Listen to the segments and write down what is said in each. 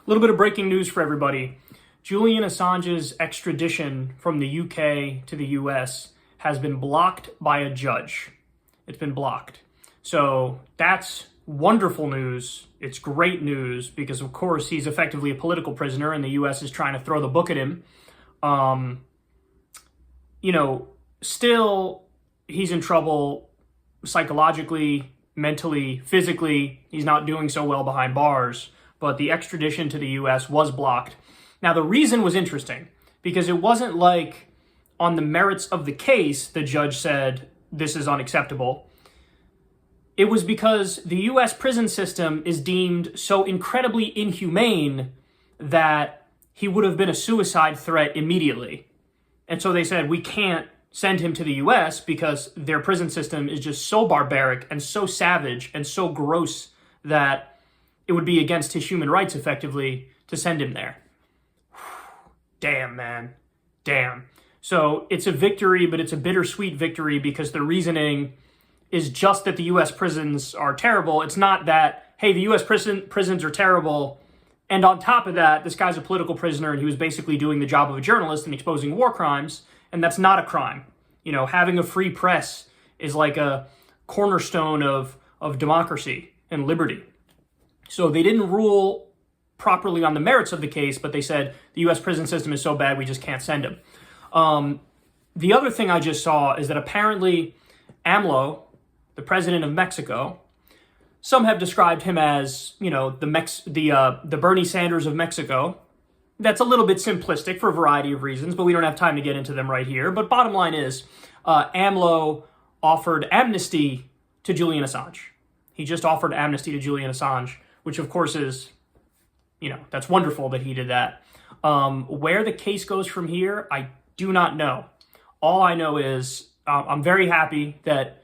little bit of breaking news for everybody. Julian Assange's extradition from the UK to the US has been blocked by a judge. It's been blocked. So that's wonderful news. It's great news because, of course, he's effectively a political prisoner and the US is trying to throw the book at him. Still, he's in trouble psychologically, mentally, physically. He's not doing so well behind bars, but the extradition to the US was blocked. Now, the reason was interesting because it wasn't like on the merits of the case, the judge said, this is unacceptable. It was because the US prison system is deemed so incredibly inhumane that he would have been a suicide threat immediately. And so they said, we can't send him to the US because their prison system is just so barbaric and so savage and so gross that it would be against his human rights effectively to send him there. Damn, man. Damn. So it's a victory, but it's a bittersweet victory because the reasoning is just that the US prisons are terrible. It's not that, hey, the US prisons are terrible, and on top of that, this guy's a political prisoner and he was basically doing the job of a journalist and exposing war crimes, and that's not a crime. You know, having a free press is like a cornerstone of democracy and liberty. So they didn't rule properly on the merits of the case, but they said the US prison system is so bad we just can't send him. The other thing I just saw is that apparently AMLO, the president of Mexico, some have described him as, the Bernie Sanders of Mexico. That's a little bit simplistic for a variety of reasons, but we don't have time to get into them right here. But bottom line is, AMLO offered amnesty to Julian Assange. He just offered amnesty to Julian Assange, which of course is, that's wonderful that he did that. Where the case goes from here, I do not know. All I know is I'm very happy that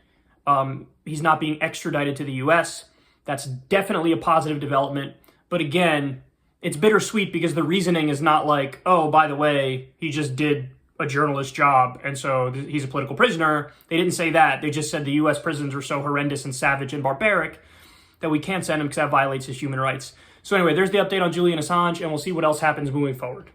he's not being extradited to the US. That's definitely a positive development. But again, it's bittersweet because the reasoning is not like, oh, by the way, he just did a journalist job and so he's a political prisoner. They didn't say that. They just said the US prisons are so horrendous and savage and barbaric that we can't send him because that violates his human rights. So anyway, there's the update on Julian Assange, and we'll see what else happens moving forward.